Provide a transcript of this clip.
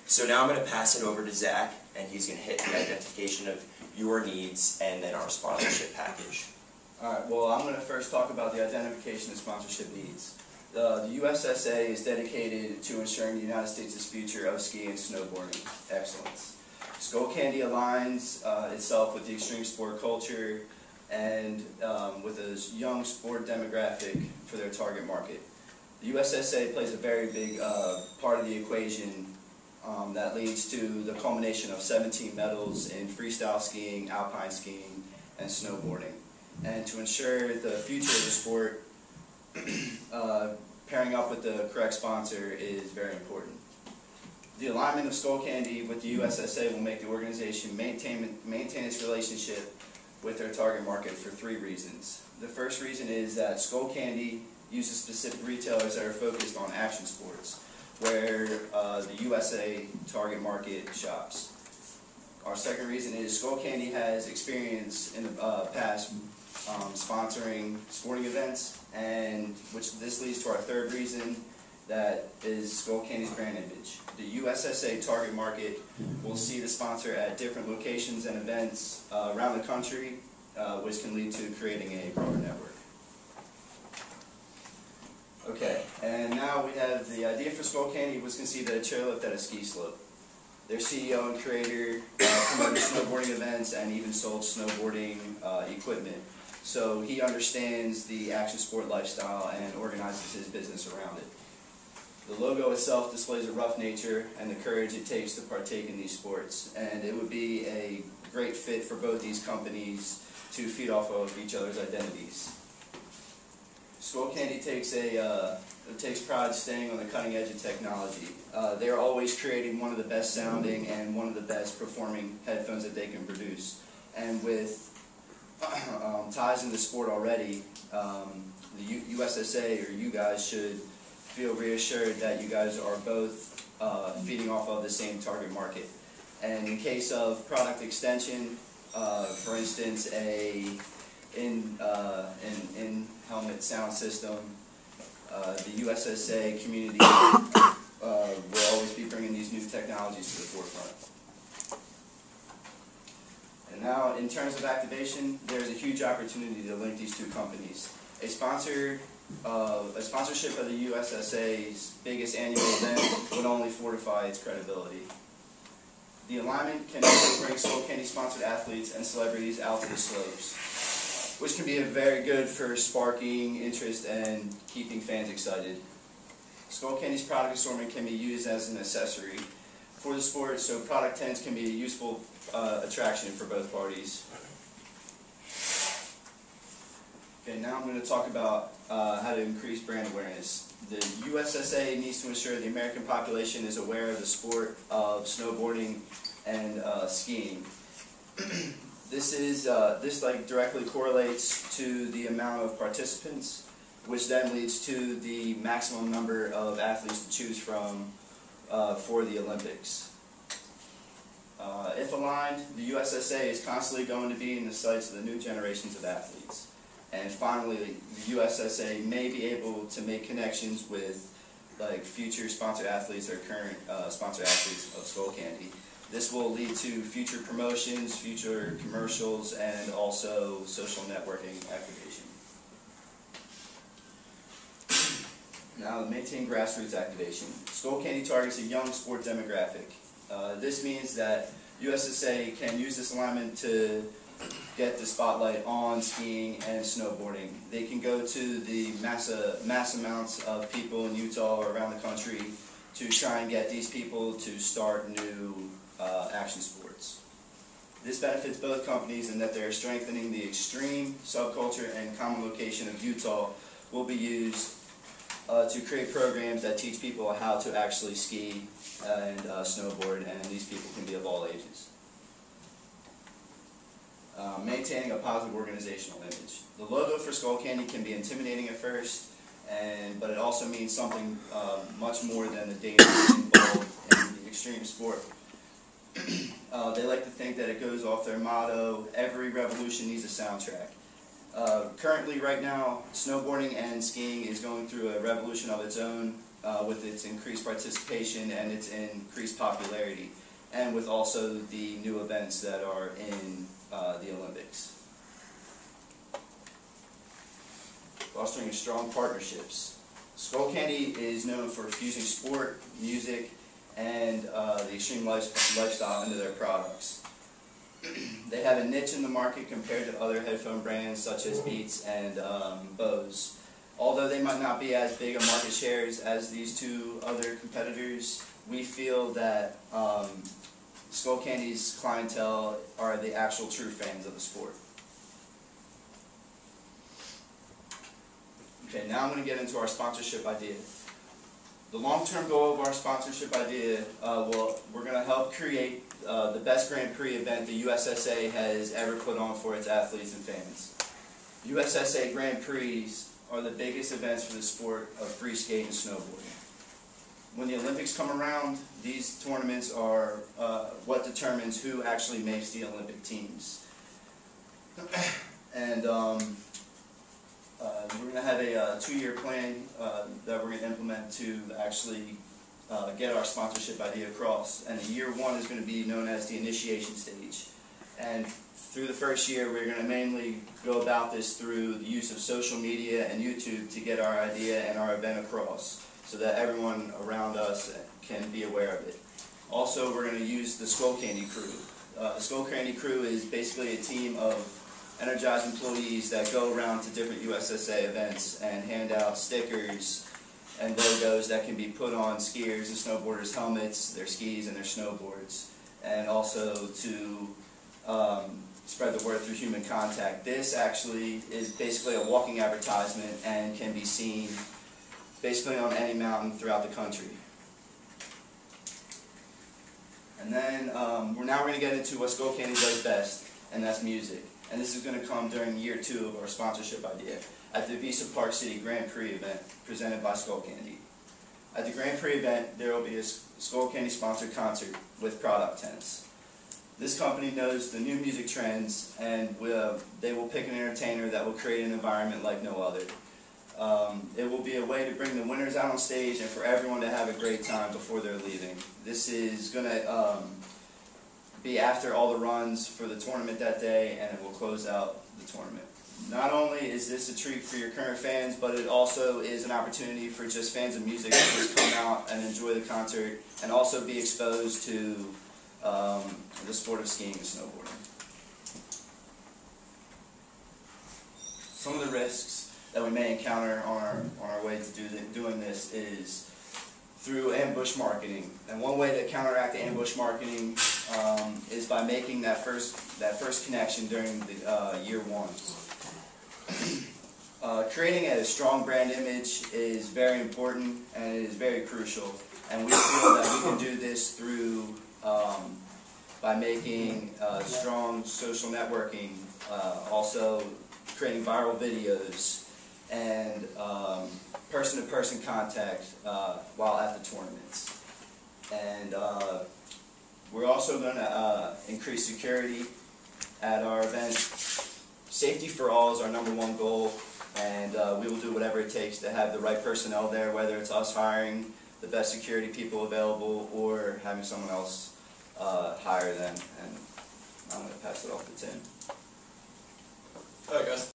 So now I'm going to pass it over to Zach, and he's going to hit the identification of your needs and then our sponsorship package. Alright, well, I'm going to first talk about the identification of sponsorship needs. The USSA is dedicated to ensuring the United States' future of skiing and snowboarding excellence. Skullcandy aligns itself with the extreme sport culture and with a young sport demographic for their target market. The USSA plays a very big part of the equation that leads to the culmination of 17 medals in freestyle skiing, alpine skiing, and snowboarding. And to ensure the future of the sport, pairing up with the correct sponsor is very important. The alignment of Skullcandy with the USSA will make the organization maintain its relationship with their target market for 3 reasons. The first reason is that Skullcandy uses specific retailers that are focused on action sports, where the USA target market shops. Our second reason is Skullcandy has experience in the past sponsoring sporting events, and this leads to our third reason, that is Skullcandy's brand image. The USSA target market will see the sponsor at different locations and events around the country, which can lead to creating a broader network. Okay, and now we have the idea for Skullcandy was conceived at a chairlift at a ski slope. Their CEO and creator promoted snowboarding events and even sold snowboarding equipment. So he understands the action sport lifestyle and organizes his business around it. The logo itself displays a rough nature and the courage it takes to partake in these sports, and it would be a great fit for both these companies to feed off of each other's identities. Skullcandy takes pride staying on the cutting edge of technology. They are always creating one of the best sounding and one of the best performing headphones that they can produce. And with ties in the sport already, the USSA, or you guys, should feel reassured that you guys are both feeding off of the same target market. And in case of product extension, for instance, in-helmet sound system, the USSA community will always be bringing these new technologies to the forefront. And now, in terms of activation, there's a huge opportunity to link these two companies. A sponsorship of the USSA's biggest annual event would only fortify its credibility. The alignment can also bring Skullcandy sponsored athletes and celebrities out to the slopes, which can be very good for sparking interest and keeping fans excited. Skullcandy's product assortment can be used as an accessory for the sport, so product tents can be a useful attraction for both parties. Okay, now I'm going to talk about how to increase brand awareness. The USSA needs to ensure the American population is aware of the sport of snowboarding and skiing. This directly correlates to the amount of participants, which then leads to the maximum number of athletes to choose from for the Olympics. If aligned, the USSA is constantly going to be in the sights of the new generations of athletes. And finally, the USSA may be able to make connections with future sponsored athletes or current sponsored athletes of Skullcandy. This will lead to future promotions, future commercials, and also social networking activation. Now, maintain grassroots activation. Skullcandy targets a young sport demographic. This means that USSA can use this alignment to get the spotlight on skiing and snowboarding. They can go to the mass amounts of people in Utah or around the country to try and get these people to start new action sports. This benefits both companies in that they're strengthening the extreme subculture and common location of Utah will be used to create programs that teach people how to actually ski and snowboard, and these people can be of all ages. Maintaining a positive organizational image. The logo for Skullcandy can be intimidating at first, but it also means something much more than the danger involved in the extreme sport. They like to think that it goes off their motto, every revolution needs a soundtrack. Currently, right now, snowboarding and skiing is going through a revolution of its own, with its increased participation and its increased popularity, and with also the new events that are in the Olympics. Fostering strong partnerships. Skullcandy is known for fusing sport, music, and the extreme lifestyle into their products. They have a niche in the market compared to other headphone brands such as Beats and Bose. Although they might not be as big a market shares as these two other competitors, we feel that Skullcandy's clientele are the actual true fans of the sport. Okay, now I'm going to get into our sponsorship idea. The long-term goal of our sponsorship idea, we're going to help create the best Grand Prix event the USSA has ever put on for its athletes and fans. USSA Grand Prix are the biggest events for the sport of free skate and snowboarding. When the Olympics come around, these tournaments are what determines who actually makes the Olympic teams. And we're going to have a 2-year plan that we're going to implement to actually get our sponsorship idea across. And year 1 is going to be known as the initiation stage. And through the first year, we're going to mainly go about this through the use of social media and YouTube to get our idea and our event across, so that everyone around us can be aware of it. Also, we're going to use the Skullcandy crew. The Skullcandy crew is basically a team of energized employees that go around to different USSA events and hand out stickers and logos that can be put on skiers and snowboarders' helmets, their skis, and their snowboards, and also to spread the word through human contact. This actually is basically a walking advertisement and can be seen basically on any mountain throughout the country. And then we're going to get into what Skullcandy does best, and that's music. And this is going to come during year 2 of our sponsorship idea at the Visa Park City Grand Prix event presented by Skullcandy. At the Grand Prix event, there will be a Skullcandy sponsored concert with product tents. This company knows the new music trends, and they will pick an entertainer that will create an environment like no other. It will be a way to bring the winners out on stage and for everyone to have a great time before they're leaving. This is going to be after all the runs for the tournament that day, and it will close out the tournament. Not only is this a treat for your current fans, but it also is an opportunity for just fans of music to just come out and enjoy the concert and also be exposed to the sport of skiing and snowboarding. Some of the risks that we may encounter on our way to doing this is through ambush marketing. And one way to counteract ambush marketing is by making that first connection during the year 1. Creating a strong brand image is very important and it is very crucial. And we feel that we can do this through by making strong social networking, also creating viral videos, and person-to-person contact while at the tournaments. And we're also going to increase security at our event. Safety for all is our #1 goal, and we will do whatever it takes to have the right personnel there, whether it's us hiring the best security people available or having someone else hire them. And I'm going to pass it off to Tim. Alright guys,